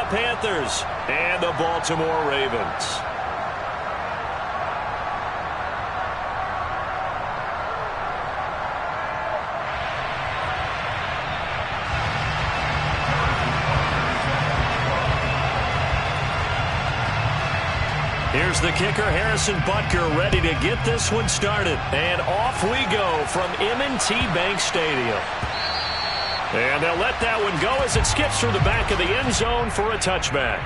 Panthers and the Baltimore Ravens. Here's the kicker, Harrison Butker, ready to get this one started. And off we go from M&T Bank Stadium. And they'll let that one go as it skips through the back of the end zone for a touchback.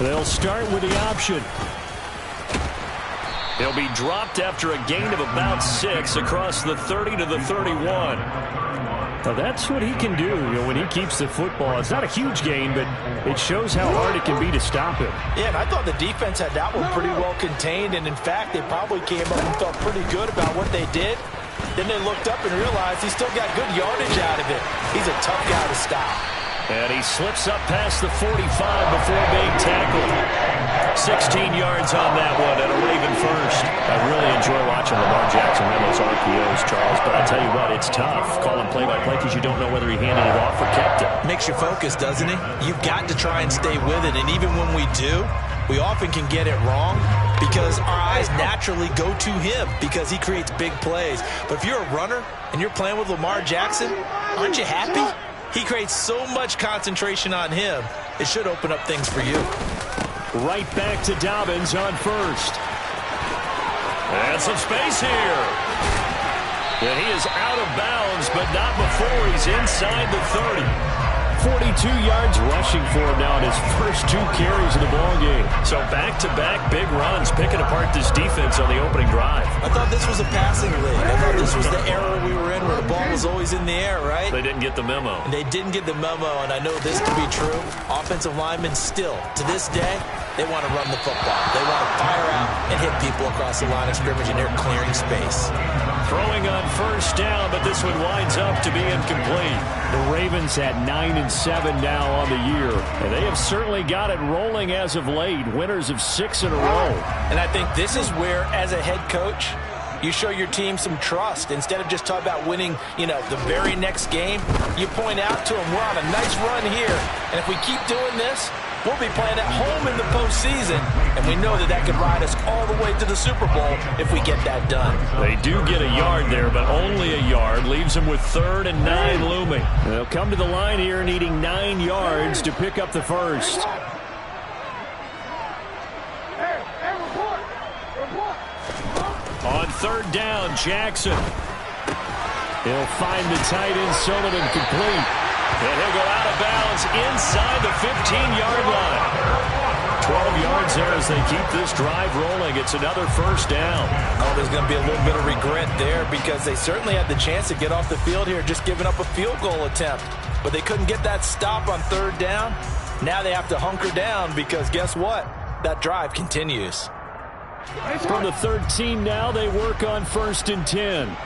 They'll start with the option. He'll be dropped after a gain of about 6 across the 30 to the 31. Now that's what he can do, when he keeps the football. It's not a huge gain, but it shows how hard it can be to stop him. Yeah, and I thought the defense had that one pretty well contained, and in fact, they probably came up and felt pretty good about what they did. Then they looked up and realized he still got good yardage out of it. He's a tough guy to stop. And he slips up past the 45 before being tackled. 16 yards on that one and a Raven first. I really enjoy watching Lamar Jackson run those RPOs, Charles, but I tell you what, it's tough calling play-by-play because you don't know whether he handed it off or kept it. Makes you focus, doesn't it? You've got to try and stay with it, and even when we do, we often can get it wrong because our eyes naturally go to him because he creates big plays. But if you're a runner and you're playing with Lamar Jackson, aren't you happy? He creates so much concentration on him, it should open up things for you. Right back to Dobbins on first. And some space here. And he is out of bounds, but not before he's inside the 30. 42 yards rushing for him now in his first 2 carries of the ballgame. So back-to-back big runs, picking apart this defense on the opening drive. I thought this was a passing league. I thought this was the era we were in where the ball was always in the air, right? They didn't get the memo. And they didn't get the memo, and I know this to be true. Offensive linemen still, to this day, they want to run the football. They want to fire out and hit people across the line of scrimmage, and they're clearing space. Throwing on first down, but this one winds up to be incomplete. The Ravens at 9-7 now on the year. And they have certainly got it rolling as of late. Winners of 6 in a row. And I think this is where, as a head coach, you show your team some trust. Instead of just talking about winning, the very next game, you point out to them, we're on a nice run here. And if we keep doing this, we'll be playing at home in the postseason, and we know that could ride us all the way to the Super Bowl if we get that done. They do get a yard there, but only a yard. Leaves them with 3rd and 9 looming. They'll come to the line here needing 9 yards to pick up the first. On 3rd down, Jackson. He'll find the tight end, Sullivan, complete. And he'll go out of bounds inside the 15-yard line. 12 yards there as they keep this drive rolling. It's another first down. Oh, there's going to be a little bit of regret there because they certainly had the chance to get off the field here, just giving up a field goal attempt. But they couldn't get that stop on 3rd down. Now they have to hunker down because guess what? That drive continues. From the 13 now, they work on 1st and 10.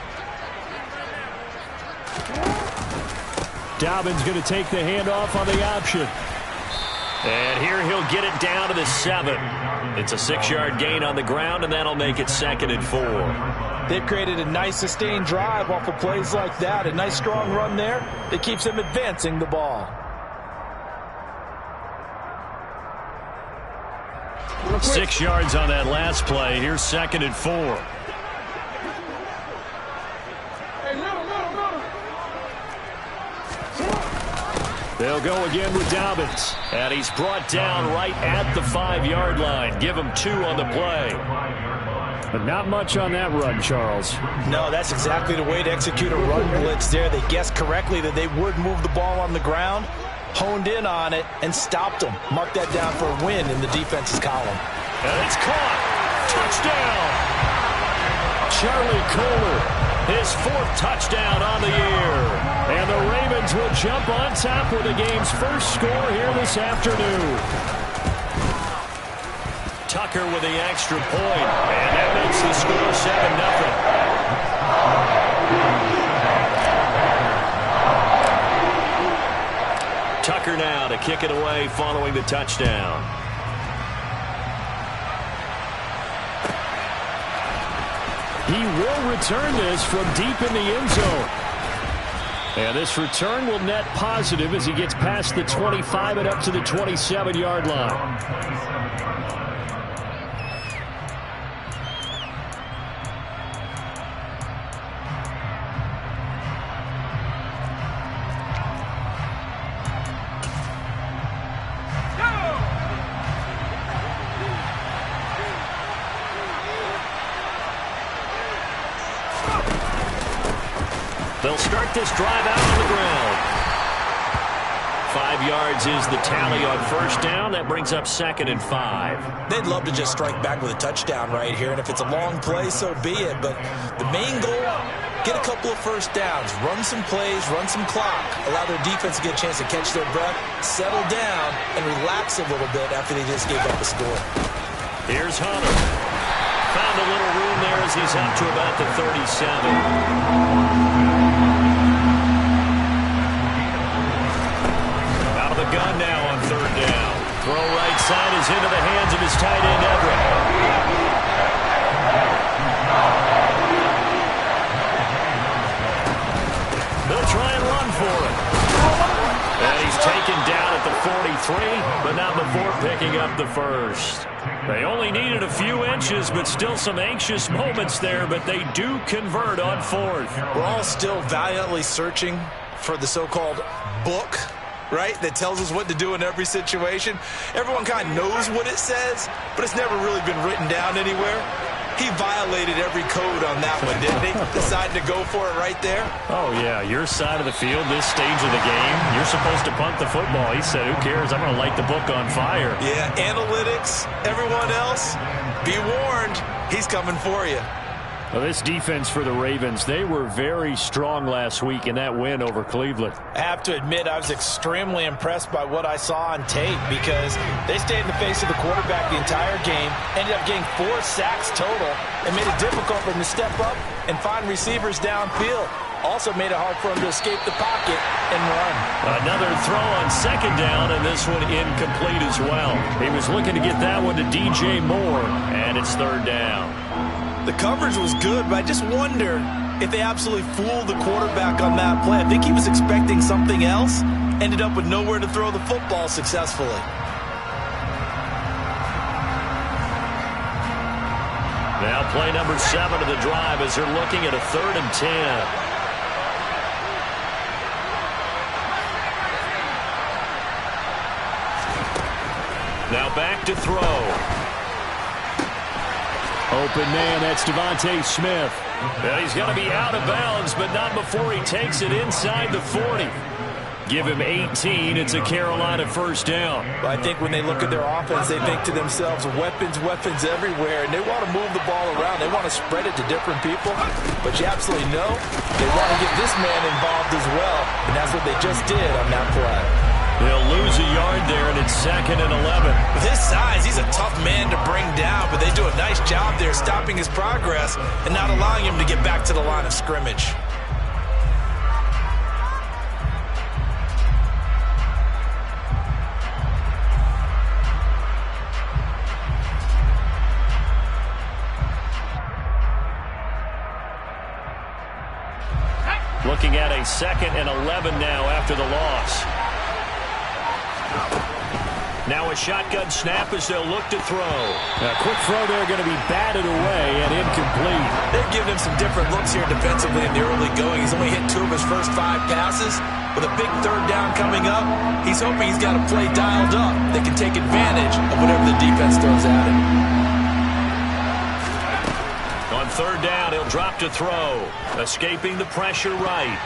Dobbins going to take the handoff on the option. And here he'll get it down to the 7. It's a 6-yard gain on the ground, and that'll make it 2nd and 4. They've created a nice sustained drive off of plays like that. A nice strong run there that keeps them advancing the ball. 6 yards on that last play. Here's 2nd and 4. They'll go again with Dobbins. And he's brought down right at the 5-yard line. Give him 2 on the play. But not much on that run, Charles. No, that's exactly the way to execute a run blitz there. They guessed correctly that they would move the ball on the ground, honed in on it, and stopped them. Mark that down for a win in the defense's column. And it's caught. Touchdown. Charlie Kolar, his 4th touchdown on the year. And the Ravens will jump on top with the game's first score here this afternoon. Tucker with the extra point, and that makes the score 7-0. Tucker now to kick it away following the touchdown. He will return this from deep in the end zone. And this return will net positive as he gets past the 25 and up to the 27-yard line. They'll start this drive out on the ground. 5 yards is the tally on first down. That brings up 2nd and 5. They'd love to just strike back with a touchdown right here, and if it's a long play, so be it. But the main goal, get a couple of first downs, run some plays, run some clock, allow their defense to get a chance to catch their breath, settle down, and relax a little bit after they just gave up a score. Here's Hunter. Found a little room there as he's up to about the 37. The gun now on 3rd down. Throw right side is into the hands of his tight end, Everett. They'll try and run for it. And he's taken down at the 43, but not before picking up the first. They only needed a few inches, but still some anxious moments there, but they do convert on 4th. We're all still valiantly searching for the so-called book, right, that tells us what to do in every situation. Everyone kind of knows what it says, but it's never really been written down anywhere. He violated every code on that one, didn't he? Decided to go for it right there. Oh, yeah, your side of the field, this stage of the game, you're supposed to punt the football. He said, who cares? I'm going to light the book on fire. Yeah, analytics, everyone else, be warned, he's coming for you. Well, this defense for the Ravens, they were very strong last week in that win over Cleveland. I have to admit, I was extremely impressed by what I saw on tape because they stayed in the face of the quarterback the entire game, ended up getting 4 sacks total, and made it difficult for them to step up and find receivers downfield. Also made it hard for him to escape the pocket and run. Another throw on 2nd down, and this one incomplete as well. He was looking to get that one to DJ Moore, and it's 3rd down. The coverage was good, but I just wonder if they absolutely fooled the quarterback on that play. I think he was expecting something else, ended up with nowhere to throw the football successfully. Now play number 7 of the drive as they're looking at a 3rd and 10. Now back to throw. Open man, that's Devontae Smith. Well, he's going to be out of bounds, but not before he takes it inside the 40. Give him 18. It's a Carolina first down. Well, I think when they look at their offense, they think to themselves, weapons, weapons everywhere, and they want to move the ball around. They want to spread it to different people, but you absolutely know they want to get this man involved as well, and that's what they just did on that play. They'll lose a yard there, and it's 2nd and 11. With his size, he's a tough man to bring down, but they do a nice job there stopping his progress and not allowing him to get back to the line of scrimmage. Looking at a 2nd and 11 now after the loss. Now a shotgun snap as they'll look to throw. A quick throw there going to be batted away and incomplete. They've given him some different looks here defensively in the early going. He's only hit 2 of his first 5 passes. With a big 3rd down coming up, he's hoping he's got a play dialed up that can take advantage of whatever the defense throws at him. On 3rd down, he'll drop to throw. Escaping the pressure right.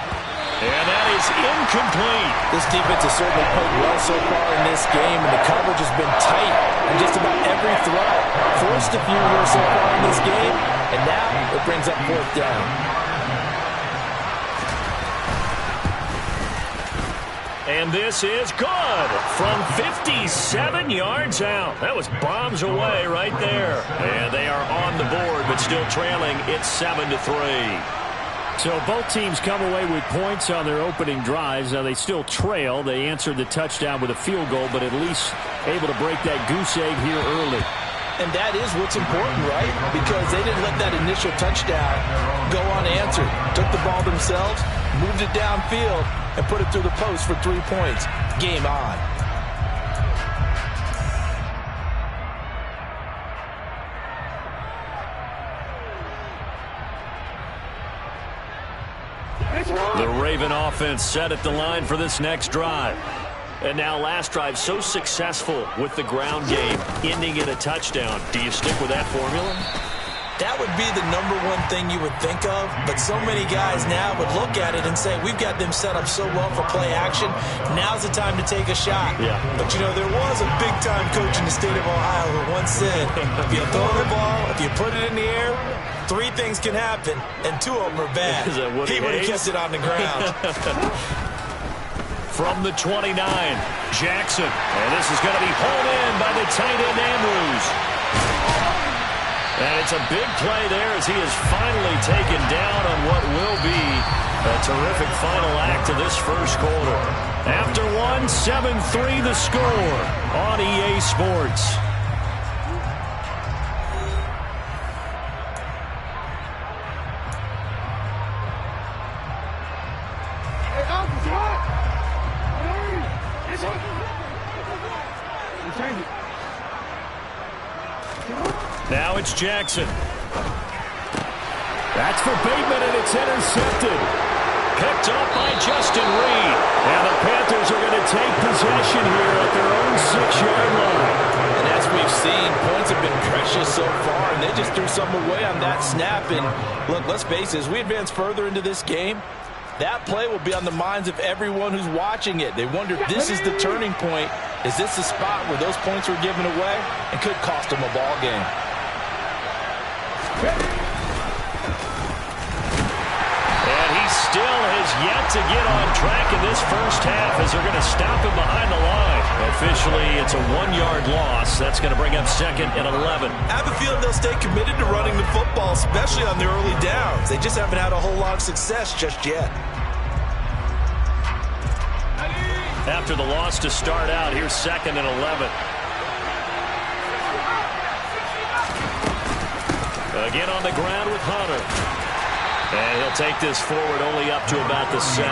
And that is incomplete. This defense has certainly played well so far in this game, and the coverage has been tight on just about every throw. Forced a few here so far in this game, and now it brings up 4th down. And this is good from 57 yards out. That was bombs away right there. And they are on the board, but still trailing. It's 7-3. So both teams come away with points on their opening drives. Now they still trail. They answered the touchdown with a field goal, but at least able to break that goose egg here early. And that is what's important, right? Because they didn't let that initial touchdown go unanswered. Took the ball themselves, moved it downfield, and put it through the post for 3 points. Game on. The Raven offense set at the line for this next drive. And now last drive so successful with the ground game, ending in a touchdown. Do you stick with that formula? That would be the number one thing you would think of, but so many guys now would look at it and say, we've got them set up so well for play action, now's the time to take a shot. Yeah. But, you know, there was a big-time coach in the state of Ohio who once said, if you throw the ball, if you put it in the air, 3 things can happen, and 2 of them are bad. Is that Woody He would have Hayes? kept it on the ground. From the 29, Jackson. And this is going to be hauled in by the tight end, Andrews. And it's a big play there as he is finally taken down on what will be a terrific final act of this first quarter. After 1, 7-3 the score on EA Sports. Now it's Jackson. That's for Bateman, and it's intercepted. Picked up by Justin Reed. And the Panthers are going to take possession here at their own 6-yard line. And as we've seen, points have been precious so far, and they just threw some away on that snap. And look, let's face it, as we advance further into this game, that play will be on the minds of everyone who's watching it. They wonder, this is the turning point. Is this the spot where those points were given away and could cost them a ball game? And he still has yet to get on track in this first half as they're going to stop him behind the line. Officially, it's a 1-yard loss. That's going to bring up 2nd and 11. I have a feeling they'll stay committed to running the football, especially on the early downs. They just haven't had a whole lot of success just yet. After the loss to start out, here's 2nd and 11. Again on the ground with Hunter. And he'll take this forward only up to about the 7.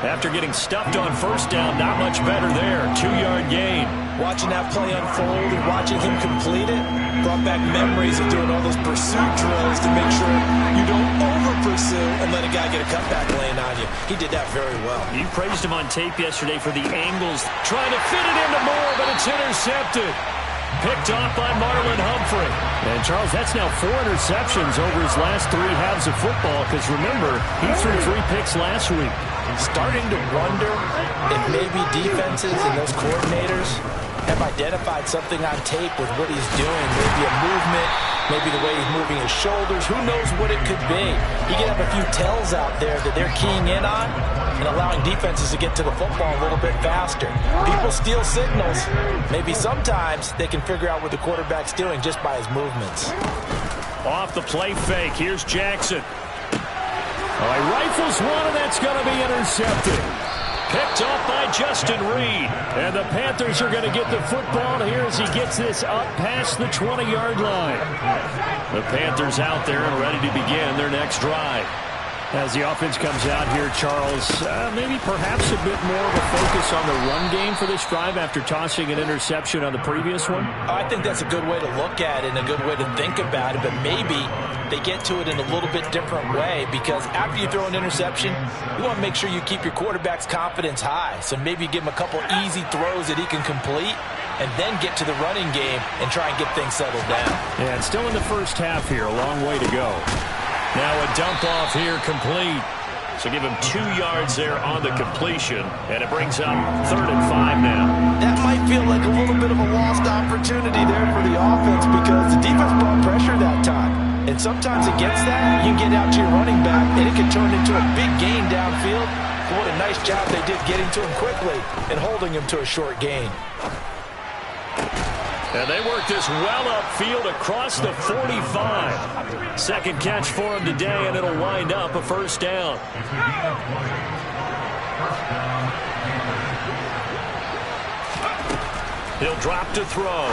After getting stuffed on first down, not much better there. 2-yard gain. Watching that play unfold and watching him complete it brought back memories of doing all those pursuit drills to make sure you don't over-pursue and let a guy get a cutback lane on you. He did that very well. You praised him on tape yesterday for the angles. Trying to fit it into Moore, but it's intercepted. Picked off by Marlon Humphrey. And, Charles, that's now 4 interceptions over his last 3 halves of football because, remember, he threw 3 picks last week. Starting to wonder if maybe defenses and those coordinators have identified something on tape with what he's doing. Maybe a movement, maybe the way he's moving his shoulders. Who knows what it could be? He could have a few tells out there that they're keying in on and allowing defenses to get to the football a little bit faster. People steal signals. Maybe sometimes they can figure out what the quarterback's doing just by his movements. Off the play fake, here's Jackson. He rifles one, and that's going to be intercepted. Picked off by Justin Reed. And the Panthers are going to get the football here as he gets this up past the 20-yard line. The Panthers out there and ready to begin their next drive. As the offense comes out here, Charles, maybe perhaps a bit more of a focus on the run game for this drive after tossing an interception on the previous one? I think that's a good way to look at it and a good way to think about it, but maybe they get to it in a little bit different way because after you throw an interception, you want to make sure you keep your quarterback's confidence high. So maybe give him a couple easy throws that he can complete and then get to the running game and try and get things settled down. Yeah, it's still in the first half here, a long way to go. Now a dump off here complete. So give him 2 yards there on the completion, and it brings up 3rd and 5 now. That might feel like a little bit of a lost opportunity there for the offense because the defense brought pressure that time. And sometimes against that, you get out to your running back, and it can turn into a big gain downfield. But what a a nice job they did getting to him quickly and holding him to a short gain. And they work this well upfield across the 45. Second catch for him today, and it'll wind up a first down. He'll drop to throw.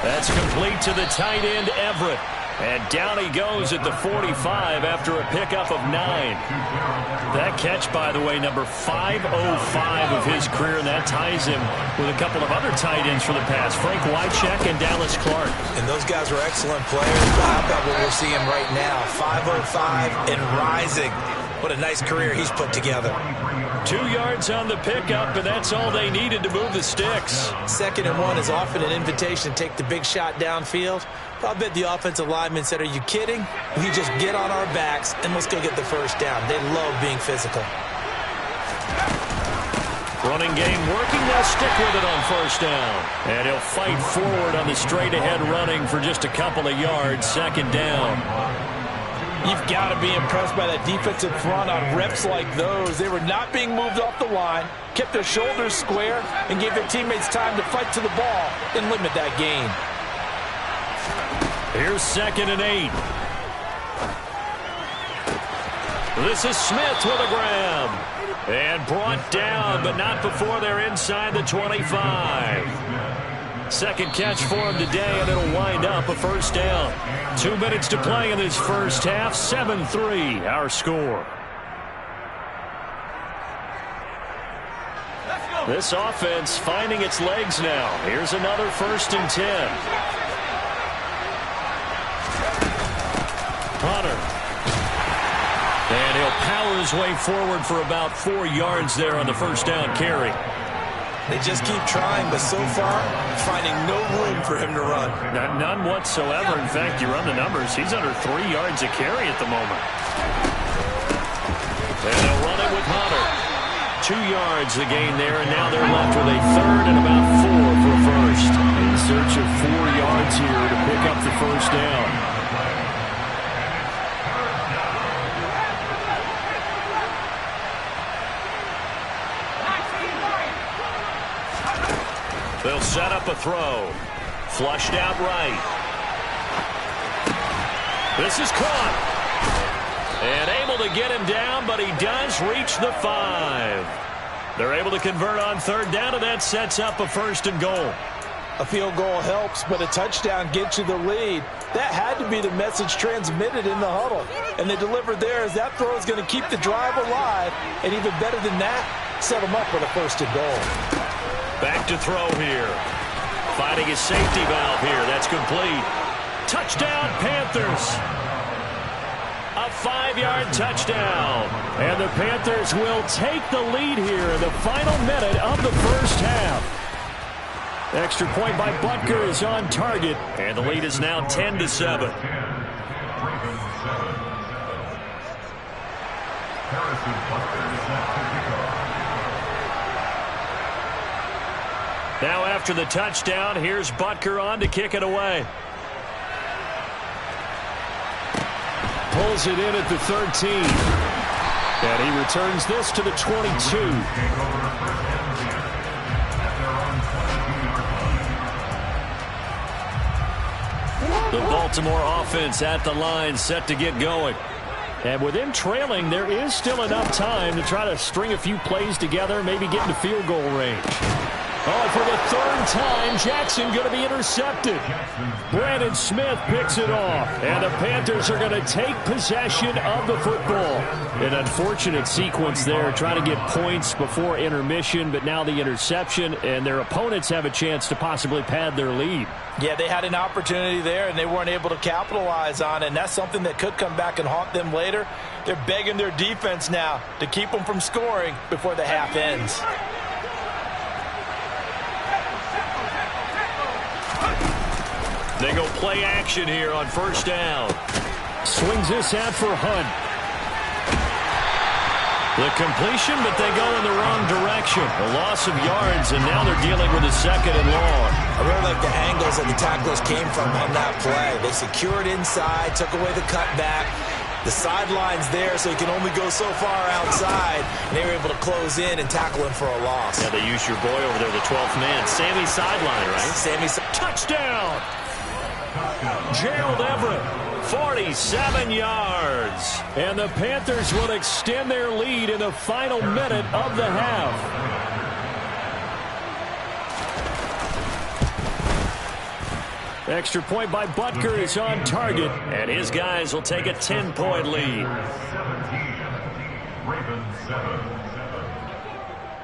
That's complete to the tight end, Everett. And down he goes at the 45 after a pickup of 9. That catch, by the way, number 505 of his career, and that ties him with a couple of other tight ends for the past, Frank Wycheck and Dallas Clark. And those guys were excellent players, but how about what we're seeing right now? 505 and rising. What a nice career he's put together. 2 yards on the pickup, and that's all they needed to move the sticks. 2nd and 1 is often an invitation to take the big shot downfield. I bet the offensive lineman said, are you kidding? We just get on our backs and let's go get the first down. They love being physical. Running game working. They'll stick with it on first down. And he'll fight forward on the straight-ahead running for just a couple of yards. 2nd down. You've got to be impressed by that defensive front on reps like those. They were not being moved off the line, kept their shoulders square, and gave their teammates time to fight to the ball and limit that gain. Here's 2nd and 8. This is Smith with a grab. And brought down, but not before they're inside the 25. Second catch for him today, and it'll wind up a first down. 2 minutes to play in this first half. 7-3, our score. This offense finding its legs now. Here's another 1st and 10. Hunter. And he'll power his way forward for about 4 yards there on the first down carry. They just keep trying, but so far, finding no room for him to run. None whatsoever. In fact, you run the numbers. He's under 3 yards a carry at the moment. And they'll run it with Hunter. 2 yards the gain there, and now they're left with a 3rd and about 4 for first. In search of 4 yards here to pick up the first down. They'll set up a throw. Flushed out right. This is caught. And able to get him down, but he does reach the 5. They're able to convert on 3rd down, and that sets up a 1st and goal. A field goal helps, but a touchdown gets you the lead. That had to be the message transmitted in the huddle. And they delivered there as that throw is going to keep the drive alive. And even better than that, set them up with a 1st and goal. Back to throw here. Finding his safety valve here. That's complete. Touchdown, Panthers. A 5-yard touchdown. And the Panthers will take the lead here in the final minute of the first half. Extra point by Butker is on target. And the lead is now 10-7. Now after the touchdown, here's Butker on to kick it away. Pulls it in at the 13. And he returns this to the 22. The Baltimore offense at the line, set to get going. And with them trailing, there is still enough time to try to string a few plays together, maybe get into field goal range. Oh, for the 3rd time, Jackson going to be intercepted. Brandon Smith picks it off. And the Panthers are going to take possession of the football. An unfortunate sequence there, trying to get points before intermission, but now the interception, and their opponents have a chance to possibly pad their lead. Yeah, they had an opportunity there, and they weren't able to capitalize on it, and that's something that could come back and haunt them later. They're begging their defense now to keep them from scoring before the half ends. They go play action here on first down. Swings this out for Hunt. The completion, but they go in the wrong direction. A loss of yards, and now they're dealing with a 2nd and long. I really like the angles that the tacklers came from on that play. They secured inside, took away the cutback, The sideline's there, so he can only go so far outside, and they were able to close in and tackle him for a loss. Yeah, they used your boy over there, the 12th man. Sammy sideline, right? Sammy. Touchdown! Gerald Everett, 47 yards. And the Panthers will extend their lead in the final minute of the half. Extra point by Butker is on target, and his guys will take a 10-point lead. 17, Ravens 7.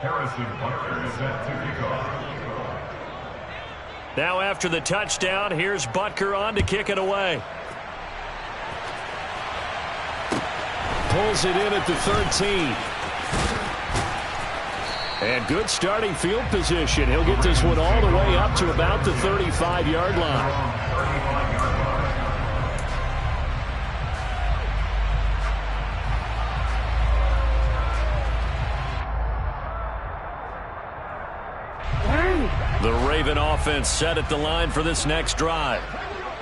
Harrison Butker is set to kick off. Now after the touchdown, here's Butker on to kick it away. Pulls it in at the 13. And good starting field position. He'll get this one all the way up to about the 35-yard line. The Raven offense set at the line for this next drive.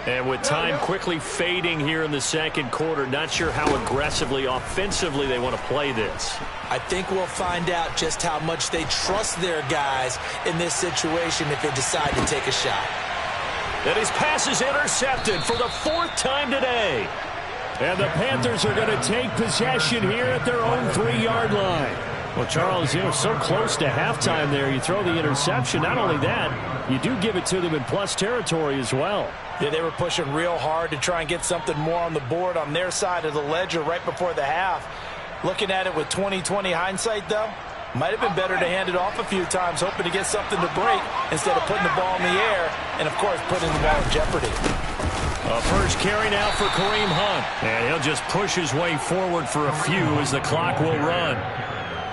And with time quickly fading here in the second quarter, not sure how aggressively, offensively they want to play this. I think we'll find out just how much they trust their guys in this situation if they decide to take a shot. And his pass is intercepted for the 4th time today. And the Panthers are going to take possession here at their own 3-yard line. Well, Charles, so close to halftime there. You throw the interception. Not only that, you do give it to them in plus territory as well. Yeah, they were pushing real hard to try and get something more on the board on their side of the ledger right before the half. Looking at it with 20/20 hindsight, though, might have been better to hand it off a few times, hoping to get something to break instead of putting the ball in the air and, of course, putting the ball in jeopardy. A first carry now for Kareem Hunt. And he'll just push his way forward for a few as the clock will run.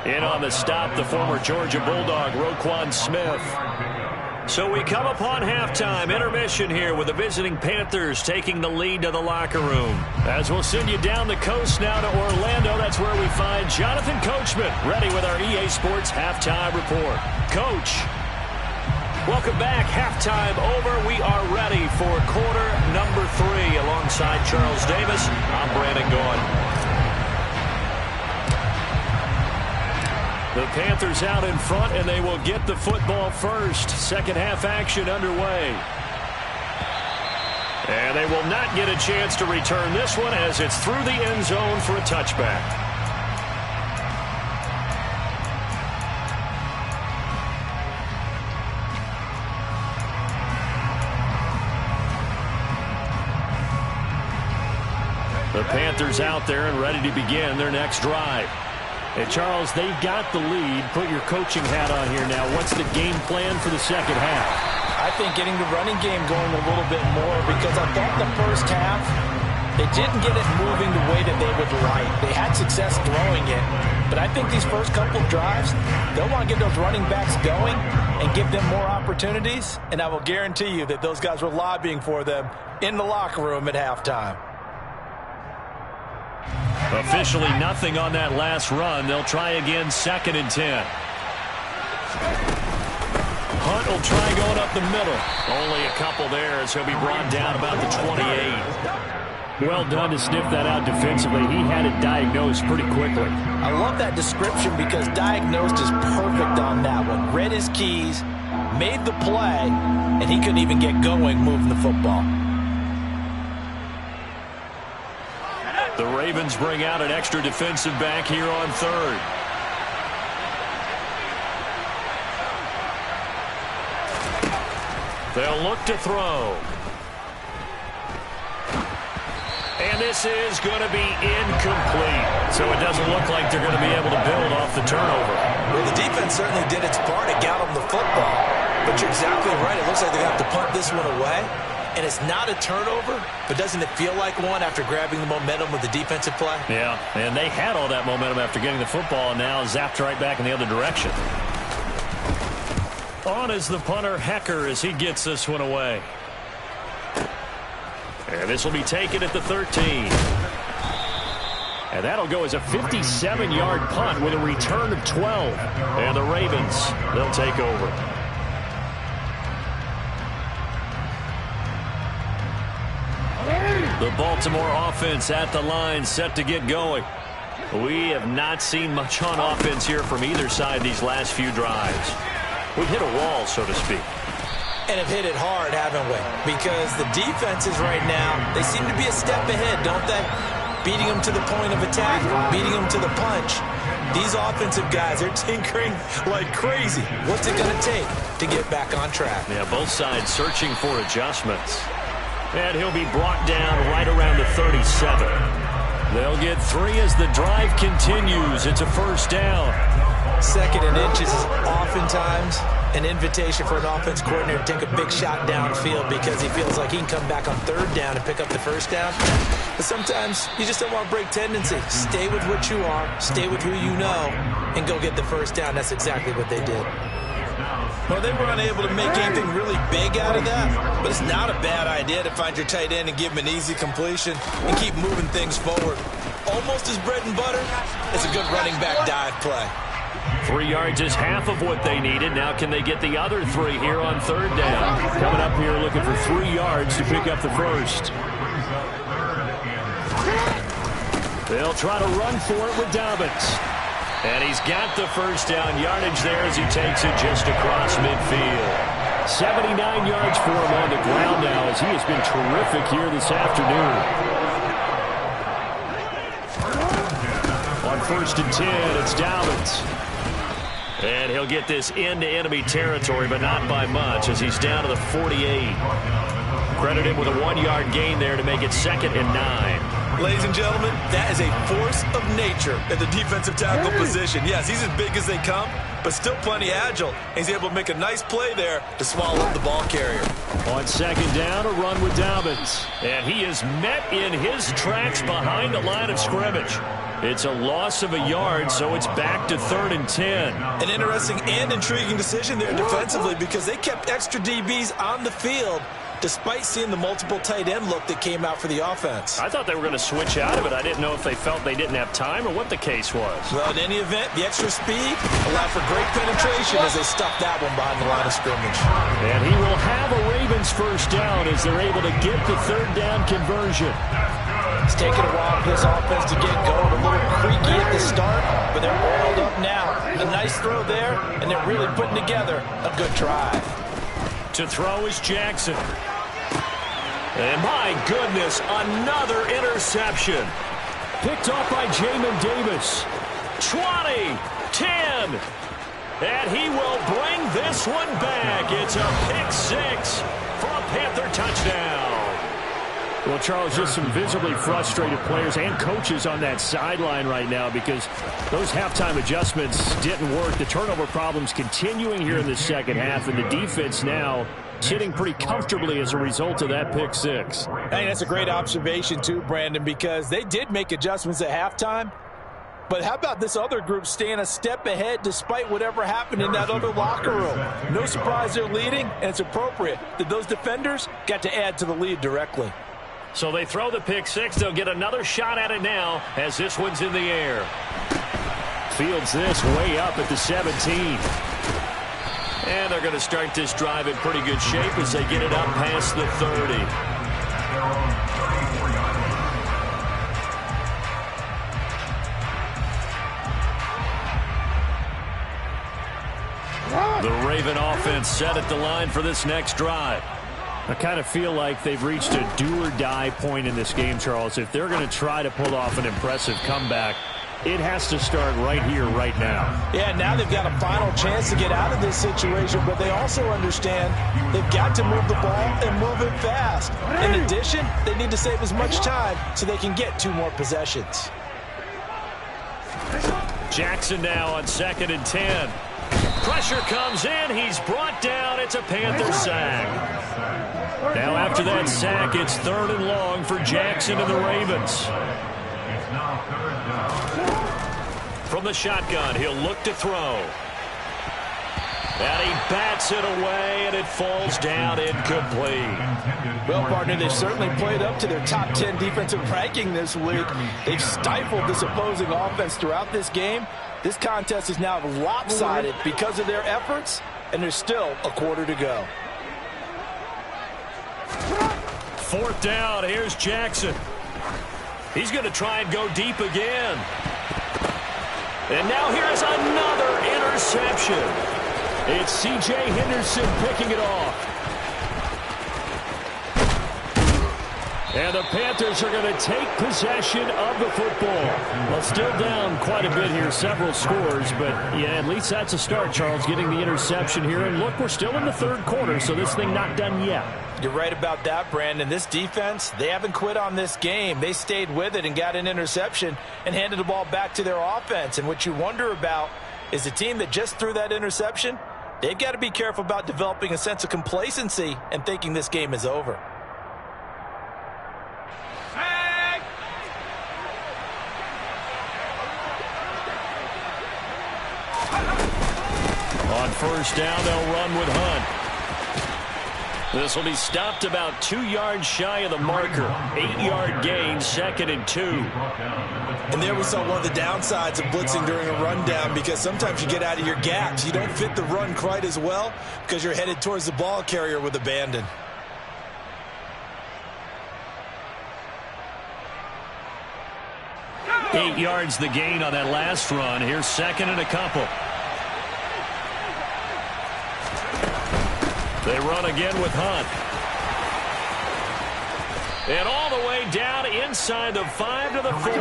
In on the stop, the former Georgia Bulldog, Roquan Smith. So we come upon halftime, intermission here with the visiting Panthers taking the lead to the locker room. As we'll send you down the coast now to Orlando, that's where we find Jonathan Coachman, ready with our EA Sports Halftime Report. Coach, welcome back. Halftime over. We are ready for quarter number 3. Alongside Charles Davis, I'm Brandon Gaudin. The Panthers out in front, and they will get the football first. Second half action underway. And they will not get a chance to return this one as it's through the end zone for a touchback. The Panthers out there and ready to begin their next drive. And, Charles, they've got the lead. Put your coaching hat on here now. What's the game plan for the second half? I think getting the running game going a little bit more because I thought the first half they didn't get it moving the way that they would like. They had success throwing it, but I think these first couple of drives, they'll want to get those running backs going and give them more opportunities, and I will guarantee you that those guys were lobbying for them in the locker room at halftime. Officially nothing on that last run. They'll try again, 2nd and 10. Hunt will try going up the middle. Only a couple there as he'll be brought down about the 28. Well done to sniff that out defensively. He had it diagnosed pretty quickly. I love that description because diagnosed is perfect on that one. Read his keys, made the play, and he couldn't even get going moving the football. The Ravens bring out an extra defensive back here on 3rd. They'll look to throw. And this is going to be incomplete. So it doesn't look like they're going to be able to build off the turnover. Well, the defense certainly did its part. It got them the football. But you're exactly right. It looks like they're going to have to punt this one away. And it's not a turnover, but doesn't it feel like one after grabbing the momentum with the defensive play? Yeah, and they had all that momentum after getting the football and now zapped right back in the other direction. On is the punter, Hecker, as he gets this one away. And this will be taken at the 13. And that'll go as a 57-yard punt with a return of 12. And the Ravens, they'll take over. The Baltimore offense at the line, set to get going. We have not seen much on offense here from either side these last few drives. We've hit a wall, so to speak. And have hit it hard, haven't we? Because the defenses right now, they seem to be a step ahead, don't they? Beating them to the point of attack, beating them to the punch. These offensive guys are tinkering like crazy. What's it going to take to get back on track? Yeah, both sides searching for adjustments. And he'll be brought down right around the 37. They'll get 3 as the drive continues. It's a first down. 2nd and inches is oftentimes an invitation for an offense coordinator to take a big shot downfield because he feels like he can come back on 3rd down and pick up the first down. But sometimes you just don't want to break tendency. Stay with what you are, stay with who you know, and go get the first down. That's exactly what they did. Well, they were unable to make anything really big out of that, but it's not a bad idea to find your tight end and give him an easy completion and keep moving things forward. Almost as bread and butter, it's a good running back dive play. 3 yards is half of what they needed. Now can they get the other 3 here on 3rd down? Coming up here looking for 3 yards to pick up the first. They'll try to run for it with Dobbins. And he's got the first down yardage there as he takes it just across midfield. 79 yards for him on the ground now as he has been terrific here this afternoon. On 1st and 10, it's Dobbins. And he'll get this into enemy territory, but not by much as he's down to the 48. Credit him with a 1-yard gain there to make it 2nd and 9. Ladies and gentlemen, that is a force of nature at the defensive tackle position. Yes, he's as big as they come, but still plenty agile. He's able to make a nice play there to swallow up the ball carrier. On 2nd down, a run with Dobbins. And he is met in his tracks behind the line of scrimmage. It's a loss of a yard, so it's back to 3rd and 10. An interesting and intriguing decision there defensively because they kept extra DBs on the field despite seeing the multiple tight end look that came out for the offense. I thought they were going to switch out of it. I didn't know if they felt they didn't have time or what the case was. Well, in any event, the extra speed allowed for great penetration as they stuffed that one behind the line of scrimmage. And he will have a Ravens first down as they're able to get the 3rd down conversion. It's taken a while for this offense to get going. A little creaky at the start, but they're oiled up now. A nice throw there, and they're really putting together a good drive. To throw is Jackson. And my goodness, another interception. Picked off by Jamin Davis. 20, 10. And he will bring this one back. It's a pick-6 for a Panther touchdown. Well, Charles, just some visibly frustrated players and coaches on that sideline right now because those halftime adjustments didn't work. The turnover problems continuing here in the second half, and the defense now sitting pretty comfortably as a result of that pick-6. Hey, that's a great observation too, Brandon, because they did make adjustments at halftime. But how about this other group staying a step ahead despite whatever happened in that other locker room? No surprise they're leading, and it's appropriate that those defenders got to add to the lead directly. So they throw the pick-6. They'll get another shot at it now as this one's in the air. Fields this way up at the 17. And they're going to start this drive in pretty good shape as they get it up past the 30. The Raven offense set at the line for this next drive. I kind of feel like they've reached a do-or-die point in this game, Charles. If they're going to try to pull off an impressive comeback, it has to start right here, right now. Yeah, now they've got a final chance to get out of this situation, but they also understand they've got to move the ball and move it fast. In addition, they need to save as much time so they can get 2 more possessions. Jackson now on 2nd and 10. Pressure comes in. He's brought down. It's a Panther sack. Now after that sack, it's 3rd and long for Jackson and the Ravens. From the shotgun, he'll look to throw. And he bats it away, and it falls down incomplete. Well, partner, they've certainly played up to their top 10 defensive ranking this week. They've stifled this opposing offense throughout this game. This contest is now lopsided because of their efforts, and there's still a quarter to go. 4th down. Here's Jackson. He's going to try and go deep again. And now here's another interception. It's C.J. Henderson picking it off. And the Panthers are going to take possession of the football. Well, still down quite a bit here, several scores, but yeah, at least that's a start, Charles, getting the interception here. And look, we're still in the 3rd quarter, so this thing not done yet. You're right about that, Brandon. This defense, they haven't quit on this game. They stayed with it and got an interception and handed the ball back to their offense. And what you wonder about is the team that just threw that interception, they've got to be careful about developing a sense of complacency and thinking this game is over. On 1st down, they'll run with Hunt. This will be stopped about 2 yards shy of the marker. 8-yard gain, 2nd and 2. And there we saw one of the downsides of blitzing during a rundown, because sometimes you get out of your gaps. You don't fit the run quite as well because you're headed towards the ball carrier with abandon. Eight yards the gain on that last run. Here's 2nd and a couple. They run again with Hunt. And all the way down inside the 5 to the 4.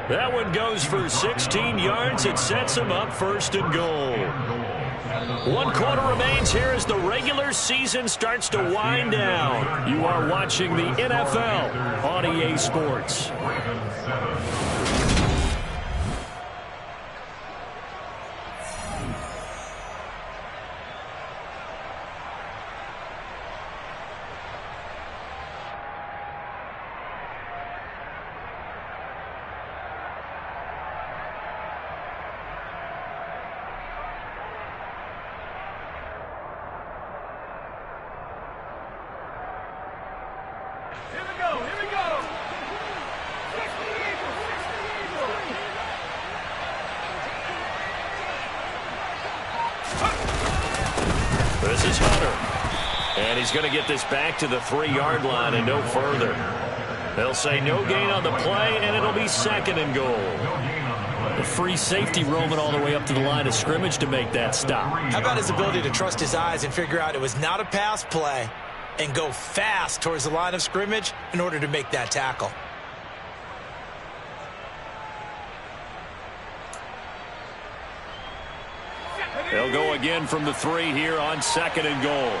That one goes for 16 yards. It sets them up 1st and goal. 1 quarter remains here as the regular season starts to wind down. You are watching the NFL on EA Sports. This is Hunter. And he's going to get this back to the 3-yard line and no further. They'll say no gain on the play, and it'll be 2nd and goal. The free safety roaming all the way up to the line of scrimmage to make that stop. How about his ability to trust his eyes and figure out it was not a pass play and go fast towards the line of scrimmage in order to make that tackle? They'll go again from the 3 here on 2nd and goal.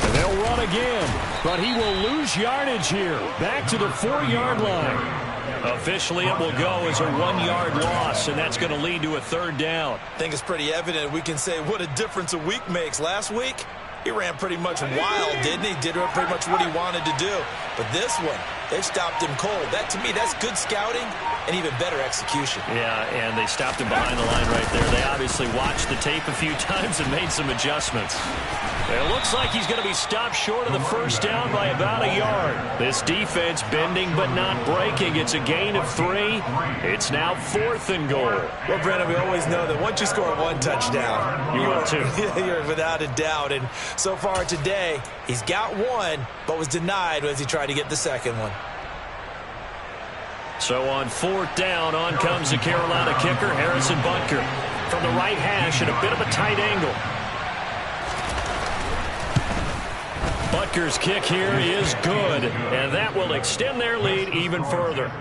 And they'll run again, but he will lose yardage here. Back to the 4-yard line. Officially, it will go as a 1-yard loss, and that's going to lead to a 3rd down. I think it's pretty evident. We can say what a difference a week makes. Last week, he ran pretty much wild, didn't he? Did pretty much what he wanted to do. But this one, they've stopped him cold. That, to me, that's good scouting and even better execution. Yeah, and they stopped him behind the line right there. They obviously watched the tape a few times and made some adjustments. It looks like he's going to be stopped short of the 1st down by about a yard. This defense bending but not breaking. It's a gain of 3. It's now 4th and goal. Well, Brandon, we always know that once you score 1 touchdown, you are 2. You're without a doubt. And so far today, he's got 1, but was denied as he tried to get the 2nd one. So on 4th down, on comes the Carolina kicker, Harrison Butker. From the right hash at a bit of a tight angle. Butker's kick here is good, and that will extend their lead even further.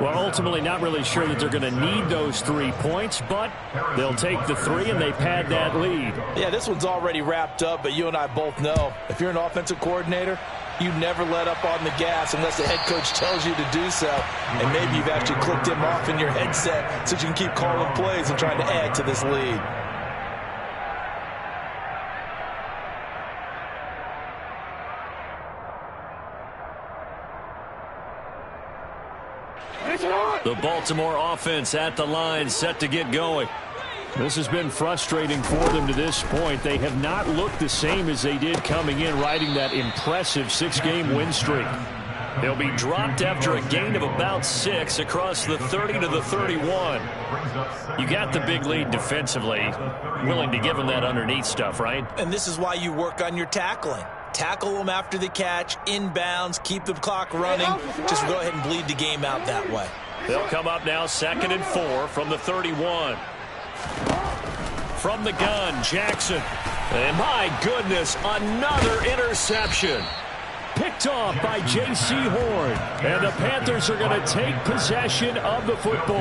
Well, ultimately not really sure that they're going to need those 3 points, but they'll take the 3 and they pad that lead. Yeah, this one's already wrapped up, but you and I both know if you're an offensive coordinator, you never let up on the gas unless the head coach tells you to do so. And maybe you've actually clicked him off in your headset so you can keep calling plays and trying to add to this lead. The Baltimore offense at the line, set to get going. This has been frustrating for them to this point. They have not looked the same as they did coming in, riding that impressive 6-game win streak. He'll be dropped after a gain of about 6 across the 30 to the 31. You got the big lead defensively. Willing to give him that underneath stuff, right? And this is why you work on your tackling. Tackle them after the catch, inbounds, keep the clock running. Just go ahead and bleed the game out that way. They'll come up now 2nd and 4 from the 31. From the gun, Jackson. And my goodness, another interception. Picked off by J.C. Horn. And the Panthers are going to take possession of the football.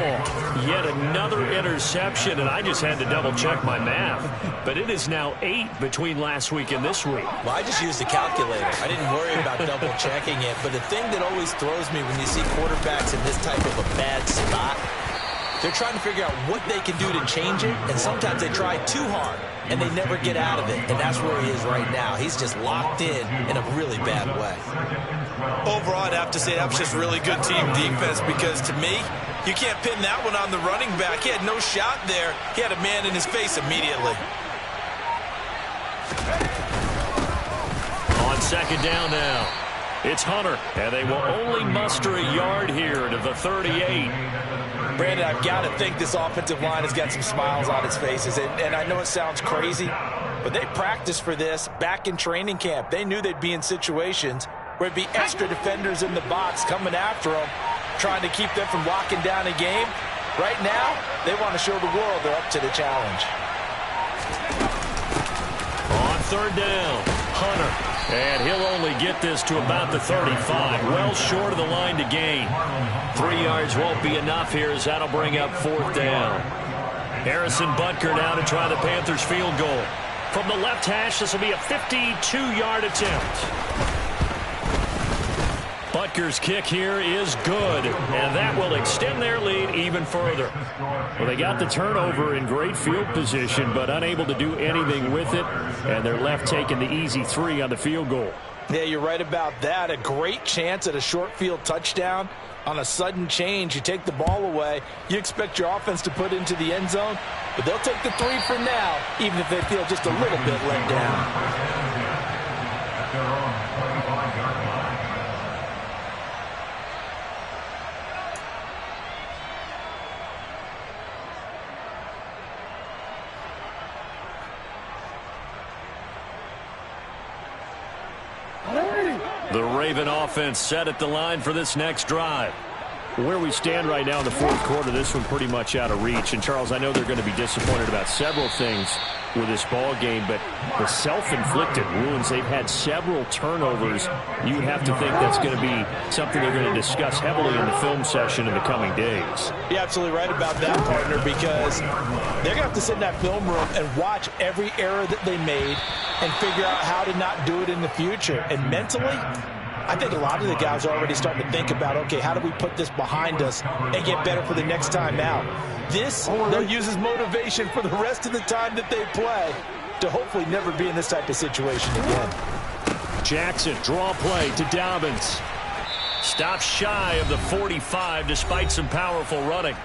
Yet another interception, and I just had to double-check my math. But it is now 8 between last week and this week. Well, I just used a calculator. I didn't worry about double-checking it. But the thing that always throws me when you see quarterbacks in this type of a bad spot, they're trying to figure out what they can do to change it, and sometimes they try too hard, and they never get out of it, and that's where he is right now. He's just locked in a really bad way. Overall, I'd have to say that was just really good team defense because, to me, you can't pin that one on the running back. He had no shot there. He had a man in his face immediately. On 2nd down now, it's Hunter, and they will only muster a yard here to the 38. Brandon, I've got to think this offensive line has got some smiles on its faces. And I know it sounds crazy, but they practiced for this back in training camp. They knew they'd be in situations where it'd be extra defenders in the box coming after them, trying to keep them from locking down a game. Right now, they want to show the world they're up to the challenge. On 3rd down, Hunter. And he'll only get this to about the 35. Well short of the line to gain. 3 yards won't be enough here as that'll bring up 4th down. Harrison Butker now to try the Panthers field goal. From the left hash, this will be a 52-yard attempt. Butker's kick here is good, and that will extend their lead even further. Well, they got the turnover in great field position, but unable to do anything with it, and they're left taking the easy 3 on the field goal. Yeah, you're right about that. A great chance at a short field touchdown. On a sudden change, you take the ball away. You expect your offense to put into the end zone, but they'll take the 3 for now, even if they feel just a little bit let down. The Raven offense set at the line for this next drive. Where we stand right now in the 4th quarter, this one pretty much out of reach. And, Charles, I know they're going to be disappointed about several things with this ball game, but the self-inflicted wounds, they've had several turnovers. You would have to think that's going to be something they're going to discuss heavily in the film session in the coming days. You're absolutely right about that, partner, because they're going to have to sit in that film room and watch every error that they made and figure out how to not do it in the future. And mentally, I think a lot of the guys are already starting to think about, okay, how do we put this behind us and get better for the next time out? This, they'll use as motivation for the rest of the time that they play to hopefully never be in this type of situation again. Jackson, draw play to Dobbins. Stops shy of the 45 despite some powerful running.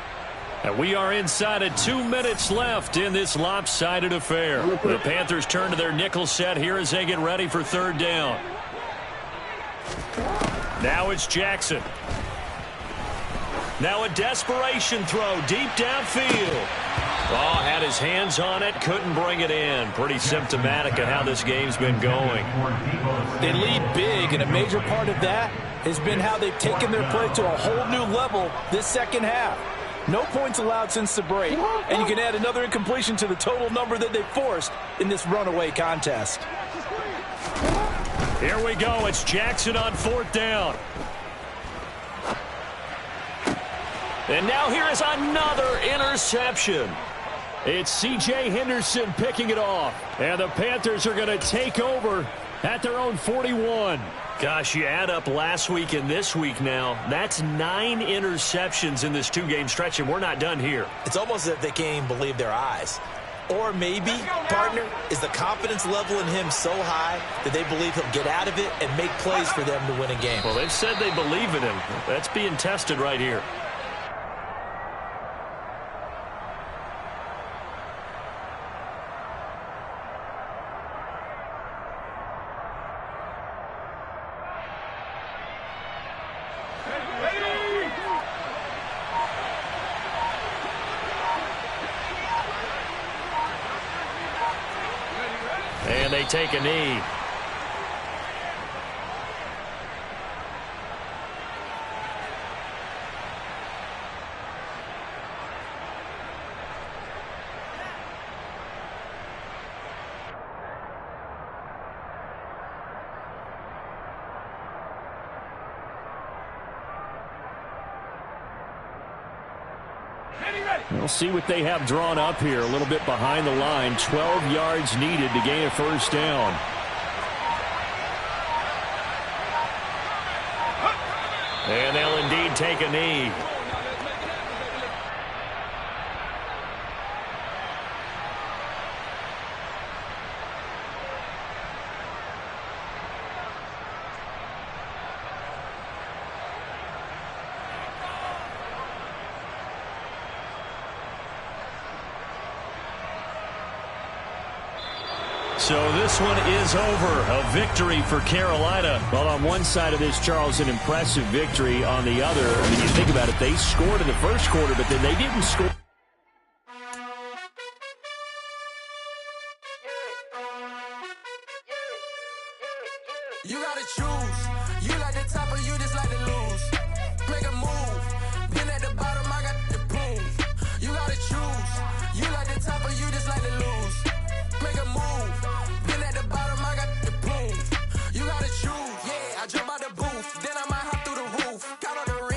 And we are inside of 2 minutes left in this lopsided affair. The Panthers turn to their nickel set here as they get ready for 3rd down. Now it's Jackson. Now a desperation throw deep downfield. Oh, had his hands on it, couldn't bring it in. Pretty symptomatic of how this game's been going. They lead big, and a major part of that has been how they've taken their play to a whole new level this second half. No points allowed since the break, and you can add another incompletion to the total number that they forced in this runaway contest. Here we go. It's Jackson on 4th down. And now here is another interception. It's C.J. Henderson picking it off. And the Panthers are going to take over at their own 41. Gosh, you add up last week and this week now. That's 9 interceptions in this 2-game stretch, and we're not done here. It's almost as if they can't even believe their eyes. Or maybe, partner, is the confidence level in him so high that they believe he'll get out of it and make plays for them to win a game. Well, they've said they believe in him. That's being tested right here. And they take a knee. We'll see what they have drawn up here. A little bit behind the line. 12 yards needed to gain a first down. And they'll indeed take a knee. So this one is over. A victory for Carolina. Well, on one side of this, Charles, an impressive victory. On the other, I mean, you think about it, they scored in the first quarter, but then they didn't score. You gotta choose.